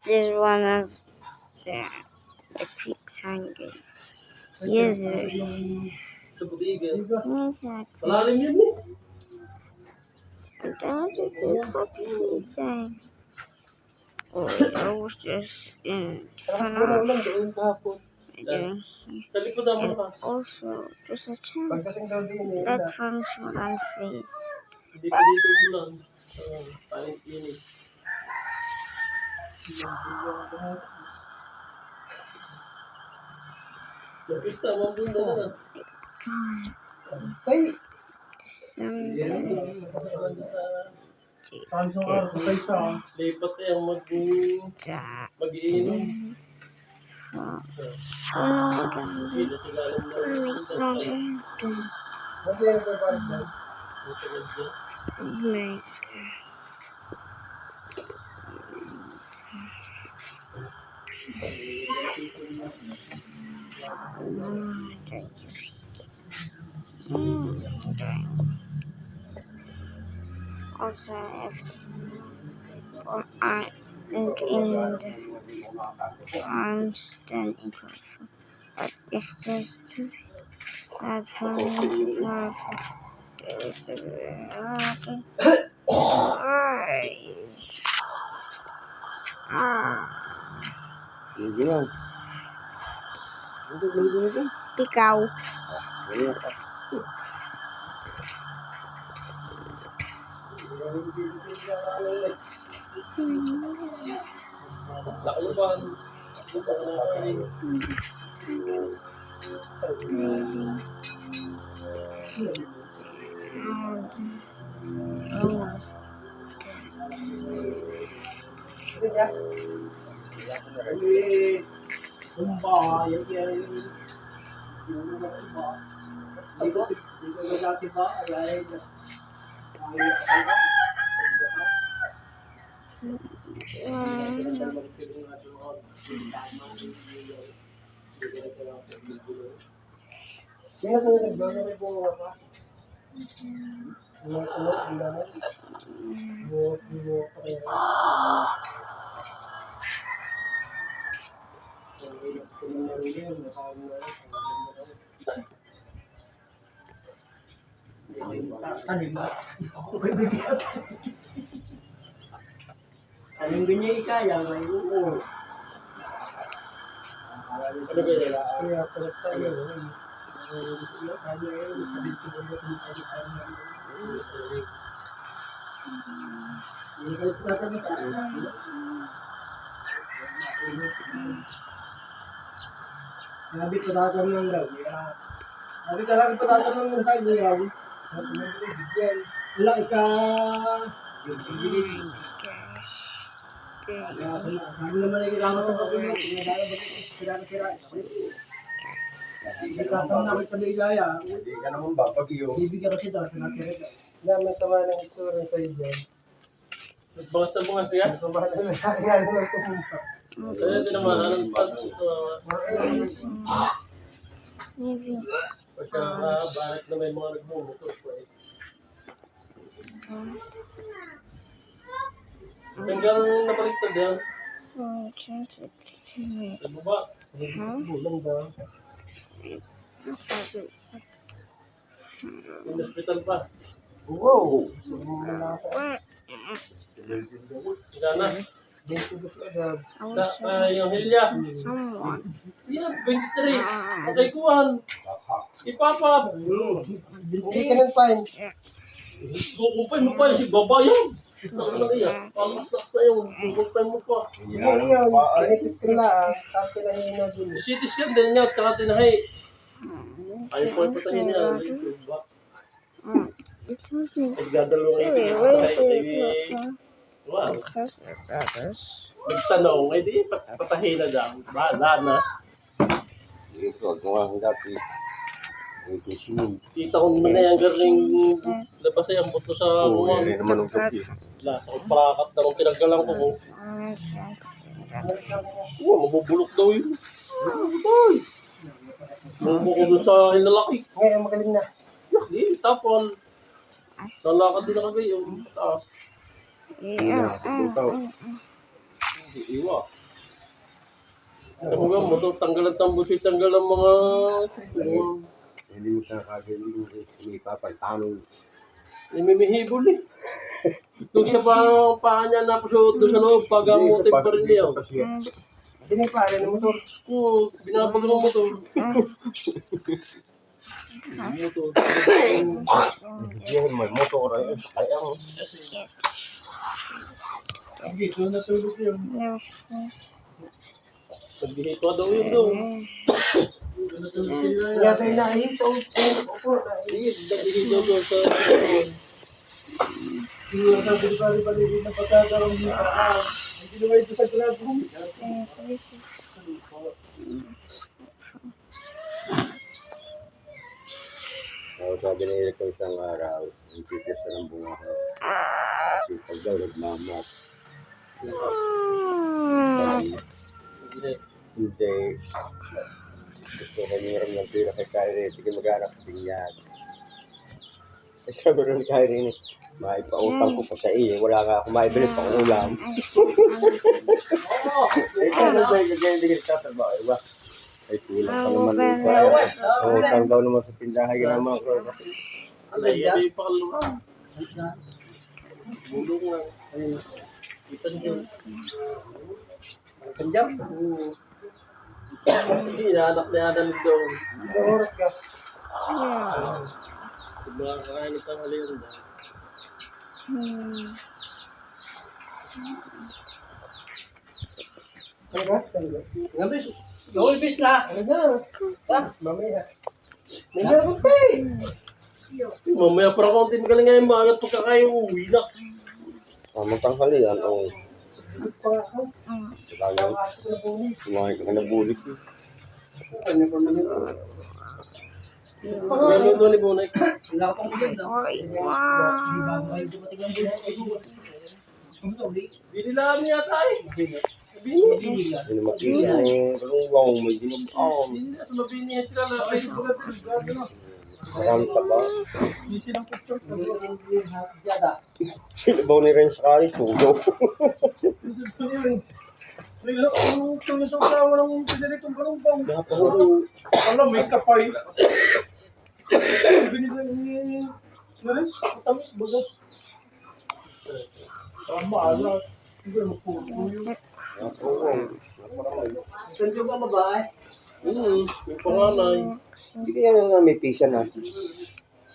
is one of the pigs hungry. Users. Malalim yun eh. Don't you see something saying? Oh, I was just in front Siguro of ulan doon kahapon. doing Sa likod ang and malakas. also there's a chance Pagkasing daw din eh. platforms will unfreeze. Hindi pa dito ulan. Palit yun eh. Napista, mabunda na na. Tay! Something Samsung araw sa isa. Lipat na yung mag-iinom. Hindi sila alam na. Kasi yung papalit na. Also, if I think in the farms, then important. But if there's two platforms, it's Sige lang. ikaw. Lakuban. Almost. Sino sa nagdala may bunga pa? Mga sunod, ang dami. Bunga pa kayo. Anong ganyan ikaya? May uo. Ano ba yun? Kaya palit tayo. Sabi ko tatanong daw. Sabi ka lang patatanong mo sa inyo. Wala ka. Sabi naman ay kailangan sa pag-iwa. Kira-kira. Hindi ka na ako itabi-igaya. Hindi ka naman ba pag-iyo? Bibigyan ko siya. Kira-kira. May sama ng itsura sa iyo. Basta mo nga siya? Basta mo nga siya. Ito naman, anong Maybe. Pagka barak na may mga nagmumutos pa eh. Hanggang nabaliktad yan. Oh, change it to me. Sa baba. Bulang ba? Yung hospital pa. Wow! Sana. Yung Hilya. Someone. Yan, 23. Okay, kuhan. Ipapap. Hindi ka ng pain. Kukumpay mo pa si babayan. Pamas-tas na yun. Kukumpay mo pa. Yan. Kinitis ka na. Tapos tinahin na din. Sitis ka din niya. Tsaka tinahin. Ayaw po ipatahin niya. Nagdadalawang ipin. Wow. Nagtanong, eh di patahin na daw. Bahala na. Ito, gawa ng dati. Kita ko naman na yung galing labas ay ang buto sa Oo, buwan. yan naman ang gabi. Lasa ko prakat na nung pinagalang ko. Mabubulok daw yun. Mabubulok doon sa hinalaki. Ngayon magaling na. Hindi, tapon. Nalakad din na kagayon. Taas. Yeah. Iwa. Sabi nga mo, tanggal ang tambusi, tanggal ang mga... Hindi mo siya kagaling. Hindi papagtanong. Namimihibol eh. Doon siya paa niya napasuot doon sa loob, pagamutin pa rin niya. Sino pa? Ano mo to? Oo, binabagal ang motor. Motor. Yan, may motor ay kaya mo. Hindi, doon natulog yun. Yes. Nagbihi pa daw yun doon. Kaya tayo nahihis. Opo, nahihis. Nagbihi daw doon sa... Siguro na bali-bali na pagkakaroon niya. Hindi naman ito sa grabo. Sabi ni Eric ko isang araw, ang titis na ng bunga ko. Kasi pag daw nagmamat. Hindi. Gusto ko meron ng pira kay Kyrie. Sige mag-anak sa pinyag. Eh sabi rin ni Kyrie, may pautang ko pa sa iyo. Wala nga ako maibili pang ulam. Eh kaya na hindi ka tatrabaho. Iba. Ay kulang pa naman ito. Utang daw naman sa tindahan. Ginama ko. Alay, yan yung pakaluhan. Bulong lang. Ayun. Kita niyo. Kanjam? Hindi, anak na yan doon. Ilang oras ka? Diba, kakain ng tanghalian ba? Ano ka? Ngabis, gawin bis na. Ano na? Mamaya. May meron pa eh. Mamaya para konti magaling ngayon maagat pagkakain uwi na. Ang tanghalian, o Pangako. talagang Pangako na buli. kumain ka na bulik. Ano pa man yun? Ganun doon ni Bonay. Wala akong maganda. Ay, wow. Bili lang niya tayo. Bili. Hindi makita ang kalungwang, may ginubang. Bili na sa mabini yan sila na. Ay, Marami ka ba? busy ng picture. Sinabaw ni Renz Kari, sugo. Alam, may kapay. Tamis, baga. Tama, ala. Hindi mo po. Kanjo ka babae? Yung panganay. Hindi kaya na may pisa na.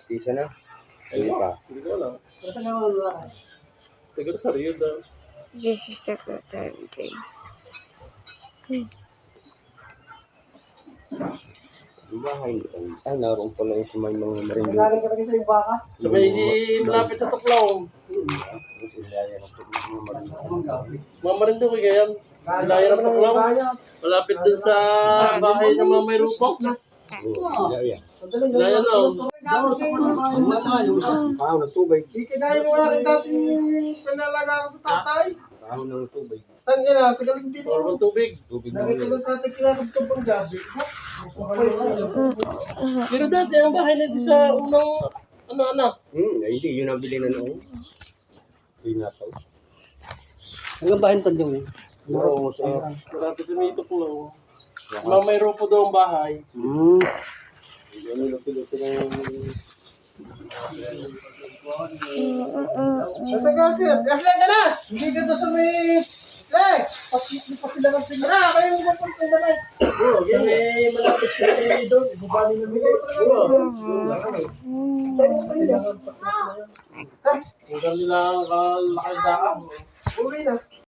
Pisa na? Ayun pa. Hindi ko alam. Nasaan na wala? Tagal sa Rio daw. This is secretary thing. Bahay. Ay, naroon pala yung si may mga marindo. Nagaling ka rin sa yung baka? Sabay si malapit sa Tuklaw. Mga marindo ko ganyan. Laya ng Tuklaw. Malapit dun sa bahay ng mga may rupok. Laya na. Pao ng tubig. Ikigaya mo nga rin dating pinalaga ko sa tatay. Pao ng tubig. Tangina, sa galing din. Or tubig. Tubig mo Nakita yun. ko sa ating kinakabtong pang gabi. Pero dati ang bahay na di sa unang ano. Hindi, yun ang bili na noon. Pinataw. Hanggang bahin tag yung Oo, sa... Malapit sa may Tuklaw. Mga may rupo daw ang bahay. Yan yung lupi-lupi ng... Nasa gases? Gaslet ka na! Hindi ka doon sa may... Lek! Pati pa sila ng tingin. Tara, kayo mo pa rin na Oo, yan eh, malapit sa may doon. Ibubali na nila. Hanggang nila ang kalaki daan. Uli na.